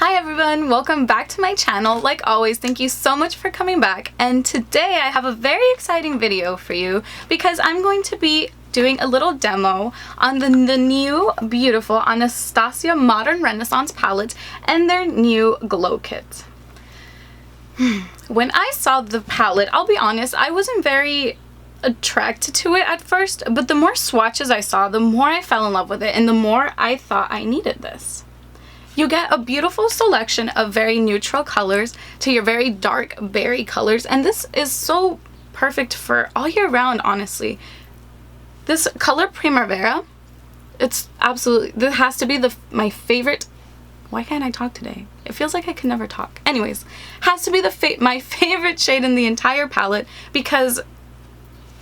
Hi everyone, welcome back to my channel. Like always, thank you so much for coming back, and today I have a very exciting video for you because I'm going to be doing a little demo on the new beautiful Anastasia Modern Renaissance palette and their new glow kit. When I saw the palette, I'll be honest, I wasn't very attracted to it at first, but the more swatches I saw, the more I fell in love with it and the more I thought I needed this. You get a beautiful selection of very neutral colors to your very dark berry colors, and this is so perfect for all year round, honestly. This color Primavera, it's absolutely, this has to be my favorite. Why can't I talk today? It feels like I can never talk. Anyways, has to be my favorite shade in the entire palette because,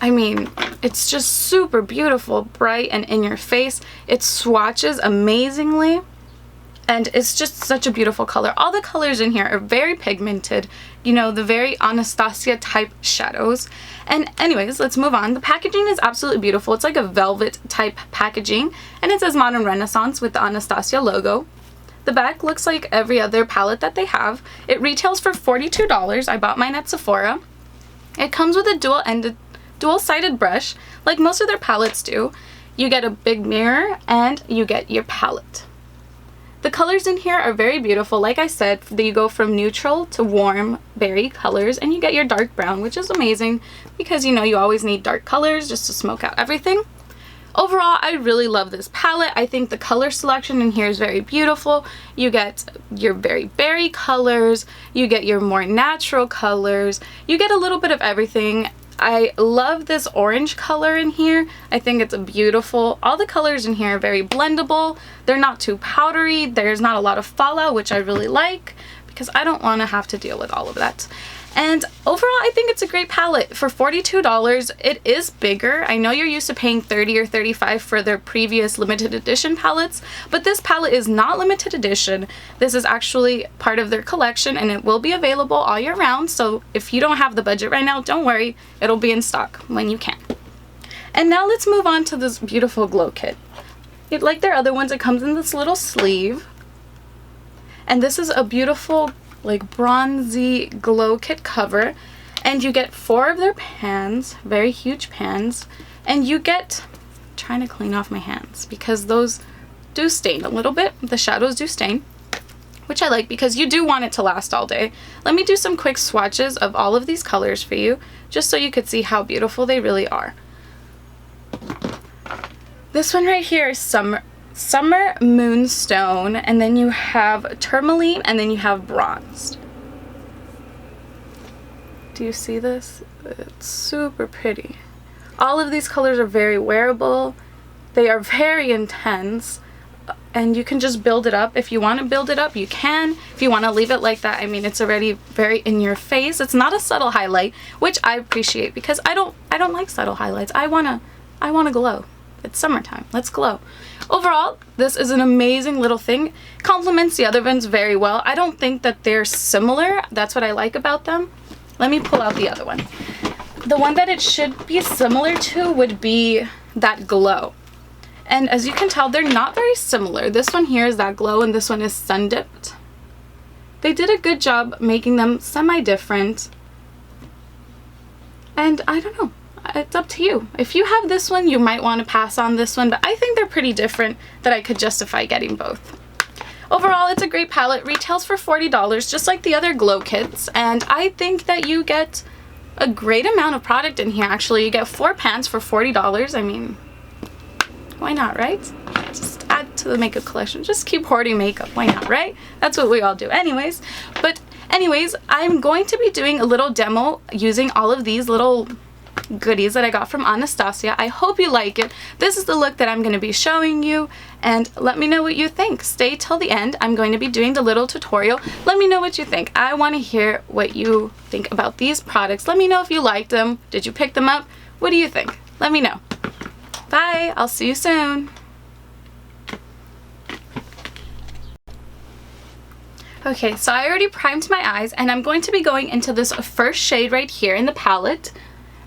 I mean, it's just super beautiful, bright and in your face. It swatches amazingly. And it's just such a beautiful color. All the colors in here are very pigmented, you know, the very Anastasia type shadows. And anyways, let's move on. The packaging is absolutely beautiful. It's like a velvet type packaging, and it says Modern Renaissance with the Anastasia logo. The back looks like every other palette that they have. It retails for $42. I bought mine at Sephora. It comes with a dual-sided brush, like most of their palettes do. You get a big mirror, and you get your palette. The colors in here are very beautiful. Like I said, you go from neutral to warm berry colors, and you get your dark brown, which is amazing because, you know, you always need dark colors just to smoke out everything. Overall, I really love this palette. I think the color selection in here is very beautiful. You get your very berry colors, you get your more natural colors, you get a little bit of everything. I love this orange color in here. I think it's beautiful. All the colors in here are very blendable. They're not too powdery. There's not a lot of fallout, which I really like because I don't want to have to deal with all of that. And overall, I think it's a great palette. For $42, it is bigger. I know you're used to paying $30 or $35 for their previous limited edition palettes, but this palette is not limited edition. This is actually part of their collection, and it will be available all year round. So if you don't have the budget right now, don't worry. It'll be in stock when you can. And now let's move on to this beautiful glow kit. Like their other ones, it comes in this little sleeve. And this is a beautiful, like, bronzy glow kit cover, and you get 4 of their pans, very huge pans, and you get, I'm trying to clean off my hands because those do stain a little bit. The shadows do stain, which I like because you do want it to last all day. Let me do some quick swatches of all of these colors for you just so you could see how beautiful they really are. This one right here is Summer Moonstone, and then you have Tourmaline, and then you have Bronzed. Do you see this? It's super pretty. All of these colors are very wearable. They are very intense, and you can just build it up. If you want to build it up, you can. If you want to leave it like that, I mean, it's already very in your face. It's not a subtle highlight, which I appreciate because I don't like subtle highlights. I wanna glow. It's summertime. Let's glow. Overall, this is an amazing little thing. Complements the other ones very well. I don't think that they're similar. That's what I like about them. Let me pull out the other one. The one that it should be similar to would be that glow. And as you can tell, they're not very similar. This one here is that glow, and this one is sun dipped. They did a good job making them semi-different. And I don't know. It's up to you. If you have this one, you might want to pass on this one, but I think they're pretty different that I could justify getting both. Overall, it's a great palette. Retails for $40, just like the other glow kits, and I think that you get a great amount of product in here. Actually, you get 4 pans for $40. I mean, why not, right? Just add to the makeup collection. Just keep hoarding makeup. Why not, right? That's what we all do anyways. But anyways, I'm going to be doing a little demo using all of these little goodies that I got from Anastasia. I hope you like it. This is the look that I'm going to be showing you, and let me know what you think. Stay till the end. I'm going to be doing the little tutorial. Let me know what you think. I want to hear what you think about these products. Let me know if you liked them. Did you pick them up? What do you think? Let me know. Bye. I'll see you soon. Okay, so I already primed my eyes, and I'm going to be going into this first shade right here in the palette.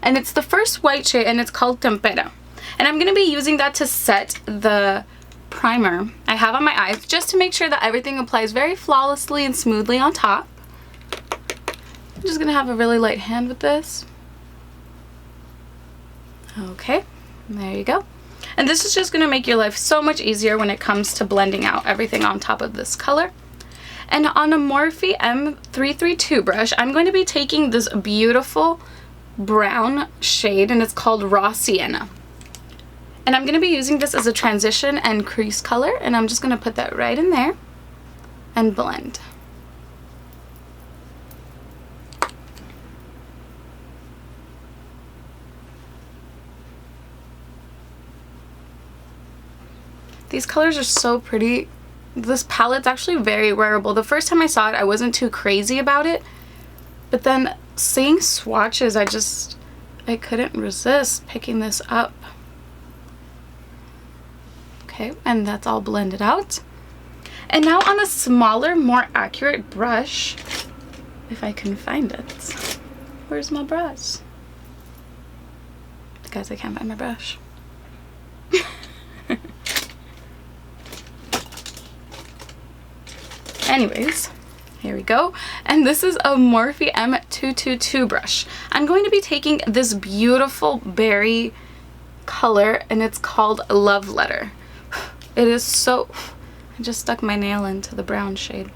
And it's the first white shade, and it's called Tempera. And I'm going to be using that to set the primer I have on my eyes just to make sure that everything applies very flawlessly and smoothly on top. I'm just gonna have a really light hand with this. Okay, there you go. And this is just gonna make your life so much easier when it comes to blending out everything on top of this color. And on a Morphe M332 brush, I'm going to be taking this beautiful brown shade, and it's called Raw Sienna. And I'm going to be using this as a transition and crease color, and I'm just going to put that right in there and blend. These colors are so pretty. This palette's actually very wearable. The first time I saw it, I wasn't too crazy about it, but then seeing swatches, I couldn't resist picking this up. Okay, and that's all blended out. And now on a smaller, more accurate brush, if I can find it. Where's my brush? Guys, I can't find my brush. Anyways, here we go. And this is a Morphe M222 brush. I'm going to be taking this beautiful berry color, and it's called Love Letter. It is so... I just stuck my nail into the brown shade.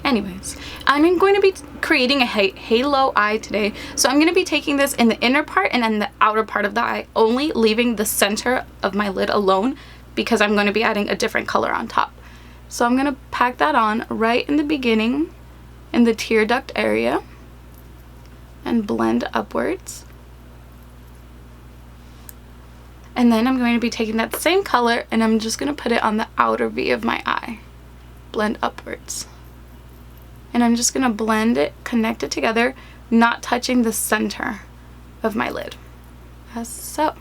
Anyways, I'm going to be creating a halo eye today. So I'm going to be taking this in the inner part and in the outer part of the eye, only leaving the center of my lid alone because I'm going to be adding a different color on top. So I'm going to pack that on right in the beginning in the tear duct area and blend upwards. And then I'm going to be taking that same color and I'm just going to put it on the outer V of my eye. Blend upwards. And I'm just going to blend it, connect it together, not touching the center of my lid. As so.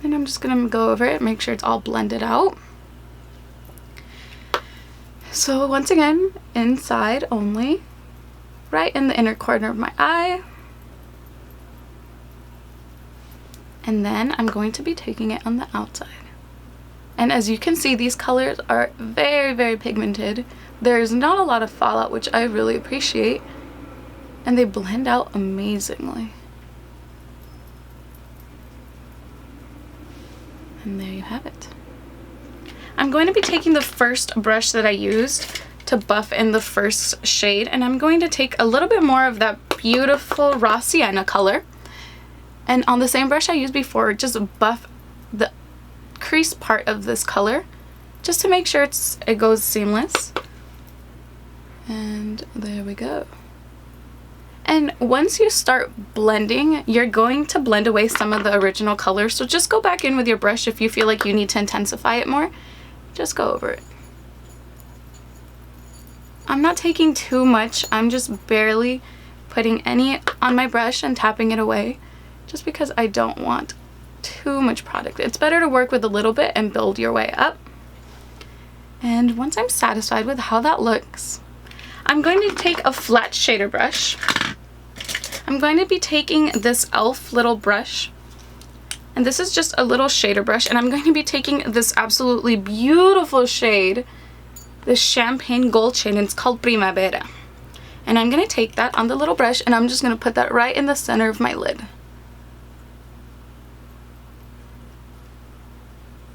And I'm just going to go over it, make sure it's all blended out. So once again, inside only, right in the inner corner of my eye. And then I'm going to be taking it on the outside. And as you can see, these colors are very, very pigmented. There's not a lot of fallout, which I really appreciate. And they blend out amazingly. And there you have it. I'm going to be taking the first brush that I used to buff in the first shade, and I'm going to take a little bit more of that beautiful Raw Sienna color. And on the same brush I used before, just buff the crease part of this color just to make sure it goes seamless. And there we go. And once you start blending, you're going to blend away some of the original colors. So just go back in with your brush if you feel like you need to intensify it more. Just go over it. I'm not taking too much. I'm just barely putting any on my brush and tapping it away just because I don't want too much product. It's better to work with a little bit and build your way up. And once I'm satisfied with how that looks, I'm going to take a flat shader brush. I'm going to be taking this e.l.f. little brush, and this is just a little shader brush, and I'm going to be taking this absolutely beautiful shade, this champagne gold shade, and it's called Primavera. And I'm going to take that on the little brush, and I'm just going to put that right in the center of my lid.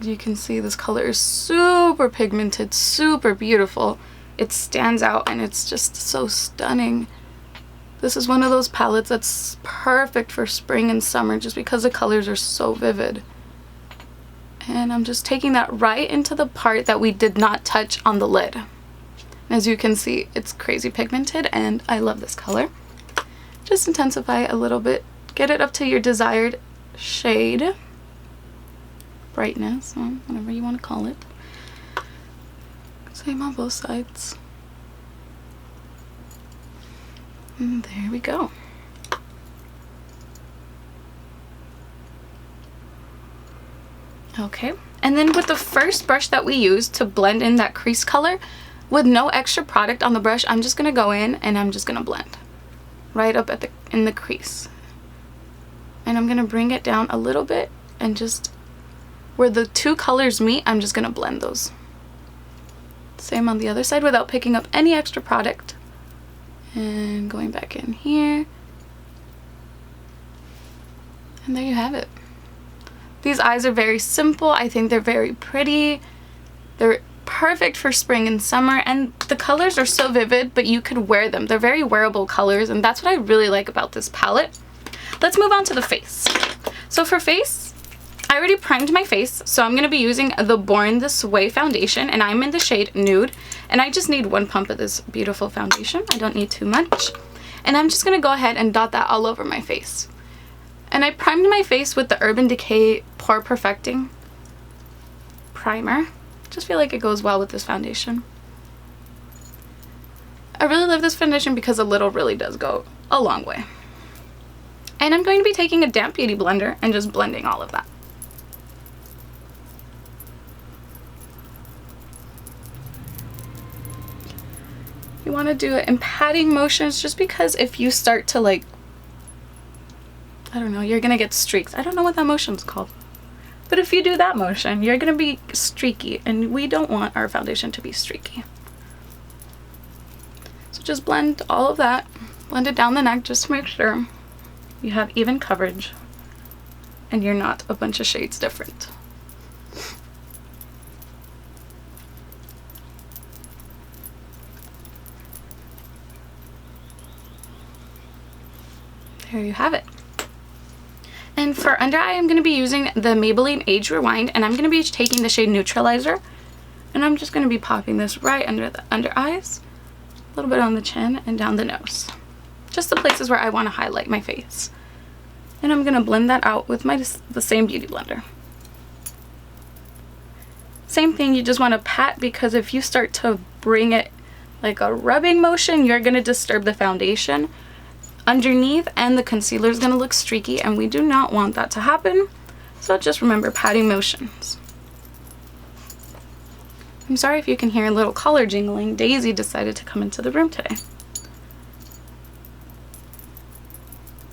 You can see this color is super pigmented, super beautiful. It stands out and it's just so stunning. This is one of those palettes that's perfect for spring and summer just because the colors are so vivid. And I'm just taking that right into the part that we did not touch on the lid. As you can see, it's crazy pigmented and I love this color. Just intensify it a little bit. Get it up to your desired shade. Brightness, whatever you want to call it. Same on both sides. And there we go. Okay, and then with the first brush that we used to blend in that crease color, with no extra product on the brush, I'm just gonna go in and I'm just gonna blend right up at in the crease. And I'm gonna bring it down a little bit and just where the two colors meet, I'm just gonna blend those. Same on the other side without picking up any extra product. And going back in here. And there you have it. These eyes are very simple. I think they're very pretty. They're perfect for spring and summer, and the colors are so vivid, but you could wear them. They're very wearable colors, and that's what I really like about this palette. Let's move on to the face. So for face, I already primed my face, so I'm going to be using the Born This Way foundation, and I'm in the shade Nude, and I just need 1 pump of this beautiful foundation. I don't need too much. And I'm just going to go ahead and dot that all over my face. And I primed my face with the Urban Decay Pore Perfecting Primer. Just feel like it goes well with this foundation. I really love this foundation because a little really does go a long way. And I'm going to be taking a damp beauty blender and just blending all of that. You want to do it in patting motions just because if you start to like, I don't know, you're going to get streaks. I don't know what that motion's called. But if you do that motion, you're going to be streaky, and we don't want our foundation to be streaky. So just blend all of that. Blend it down the neck just to make sure you have even coverage and you're not a bunch of shades different. There you have it. And for under eye, I'm going to be using the Maybelline Age Rewind, and I'm going to be taking the shade Neutralizer, and I'm just going to be popping this right under the under eyes, a little bit on the chin, and down the nose. Just the places where I want to highlight my face. And I'm going to blend that out with the same beauty blender. Same thing, you just want to pat, because if you start to bring it like a rubbing motion, you're going to disturb the foundation underneath, and the concealer is going to look streaky, and we do not want that to happen. So just remember patting motions. I'm sorry if you can hear a little collar jingling. Daisy decided to come into the room today.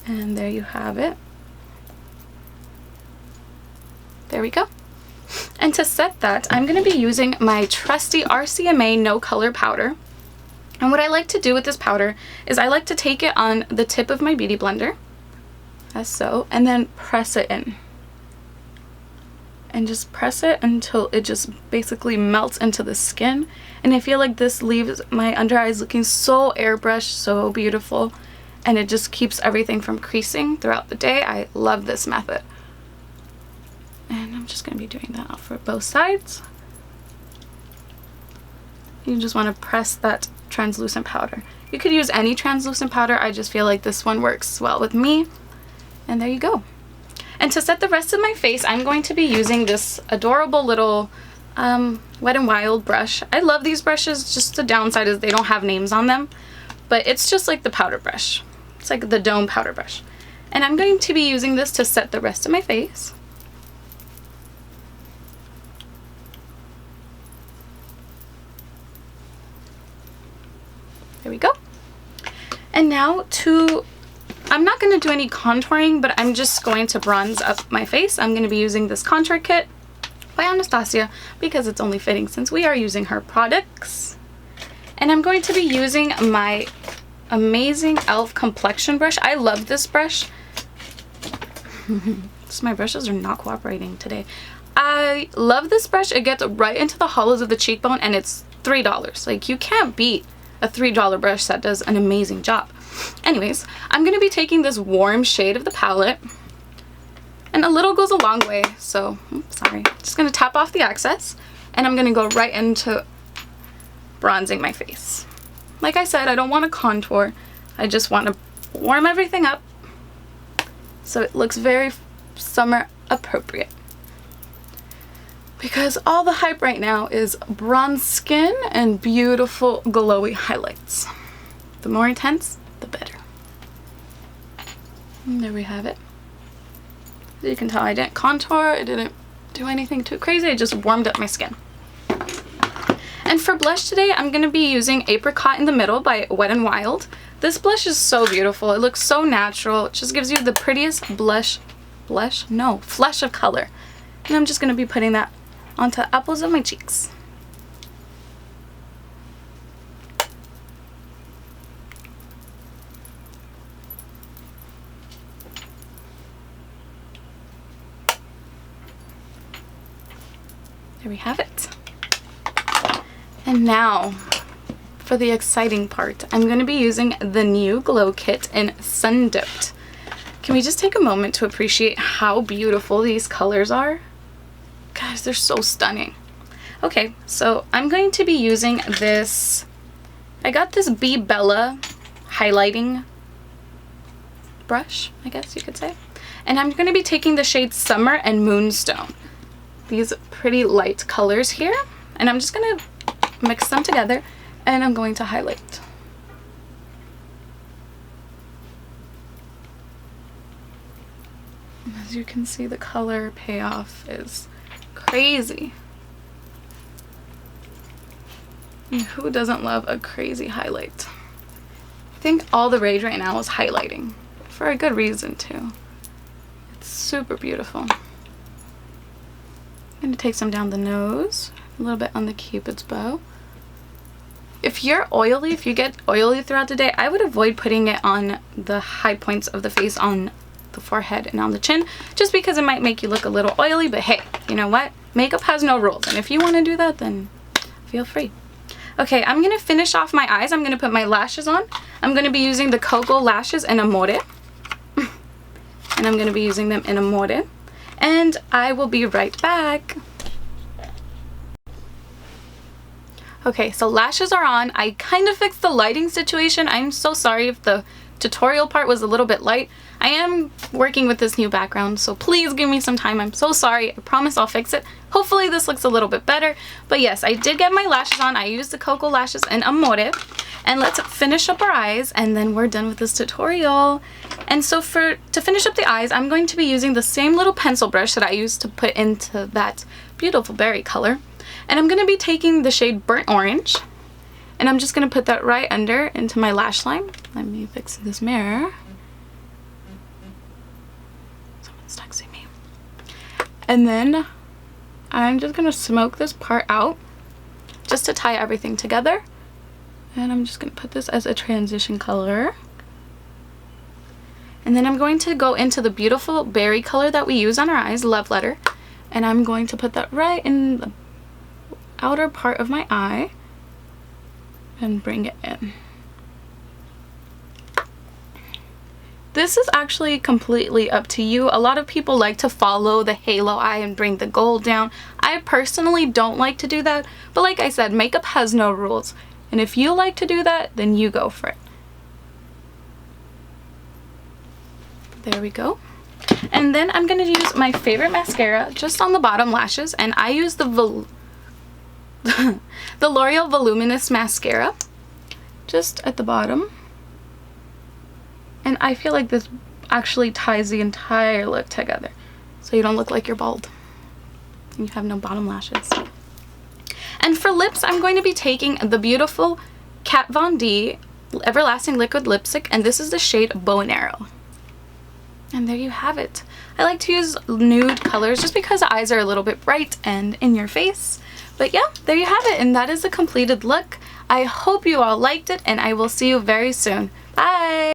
And there you have it. There we go. And to set that, I'm going to be using my trusty RCMA No Color Powder. And what I like to do with this powder is I like to take it on the tip of my beauty blender, as so, and then press it in. And just press it until it just basically melts into the skin. And I feel like this leaves my under eyes looking so airbrushed, so beautiful. And it just keeps everything from creasing throughout the day. I love this method. And I'm just going to be doing that for both sides. You just want to press that translucent powder. You could use any translucent powder. I just feel like this one works well with me. And there you go. And to set the rest of my face, I'm going to be using this adorable little Wet n Wild brush. I love these brushes. Just the downside is they don't have names on them. But it's just like the powder brush. It's like the dome powder brush. And I'm going to be using this to set the rest of my face. There we go. And now I'm not going to do any contouring, but I'm just going to bronze up my face. I'm going to be using this contour kit by Anastasia because it's only fitting since we are using her products. And I'm going to be using my amazing e.l.f. complexion brush. I love this brush. My brushes are not cooperating today. I love this brush. It gets right into the hollows of the cheekbone, and it's $3. Like, you can't beat a $3 brush that does an amazing job. Anyways, I'm going to be taking this warm shade of the palette, and a little goes a long way, so sorry. Just going to tap off the excess, and I'm going to go right into bronzing my face. Like I said, I don't want to contour. I just want to warm everything up so it looks very summer appropriate. Because all the hype right now is bronze skin and beautiful glowy highlights. The more intense, the better. And there we have it. As you can tell, I didn't contour, I didn't do anything too crazy, I just warmed up my skin. And for blush today, I'm going to be using Apricot in the Middle by Wet n Wild. This blush is so beautiful. It looks so natural. It just gives you the prettiest blush blush? No, flush of color. And I'm just going to be putting that onto the apples of my cheeks. There we have it. And now for the exciting part. I'm going to be using the new Glow Kit in Sun Dipped. Can we just take a moment to appreciate how beautiful these colors are? Guys, they're so stunning. Okay, so I'm going to be using this, I got this Be Bella highlighting brush, I guess you could say. And I'm going to be taking the shades Summer and Moonstone. These pretty light colors here. And I'm just going to mix them together and I'm going to highlight. As you can see, the color payoff is crazy. And who doesn't love a crazy highlight? I think all the rage right now is highlighting, for a good reason too. It's super beautiful. I'm going to take some down the nose, a little bit on the Cupid's bow. If you're oily, if you get oily throughout the day, I would avoid putting it on the high points of the face, on the forehead and on the chin, just because it might make you look a little oily. But hey, you know what? Makeup has no rules, and if you want to do that, then feel free. Okay, I'm going to finish off my eyes. I'm going to put my lashes on. I'm going to be using the Cocoa Lashes in Amore. And I'm going to be using them in Amore. And I will be right back. Okay, so lashes are on. I kind of fixed the lighting situation. I'm so sorry if the tutorial part was a little bit light. I am working with this new background, so please give me some time. I'm so sorry. I promise I'll fix it. Hopefully this looks a little bit better. But yes, I did get my lashes on. I used the Cocoa Lashes in Amore. And let's finish up our eyes, and then we're done with this tutorial. And so to finish up the eyes, I'm going to be using the same little pencil brush that I used to put into that beautiful berry color. And I'm going to be taking the shade Burnt Orange, and I'm just going to put that right under into my lash line. Let me fix this mirror. Someone's texting me. And then I'm just going to smoke this part out just to tie everything together. And I'm just going to put this as a transition color. And then I'm going to go into the beautiful berry color that we use on our eyes, Love Letter. And I'm going to put that right in the outer part of my eye and bring it in. This is actually completely up to you. A lot of people like to follow the halo eye and bring the gold down. I personally don't like to do that, but like I said, makeup has no rules. And if you like to do that, then you go for it. There we go. And then I'm going to use my favorite mascara just on the bottom lashes, and I use the L'Oreal Voluminous Mascara just at the bottom. And I feel like this actually ties the entire look together, so you don't look like you're bald and you have no bottom lashes. And for lips, I'm going to be taking the beautiful Kat Von D Everlasting Liquid Lipstick, and this is the shade Bow and Arrow. And there you have it. I like to use nude colors just because the eyes are a little bit bright and in your face. But yeah, there you have it, and that is the completed look. I hope you all liked it, and I will see you very soon. Bye!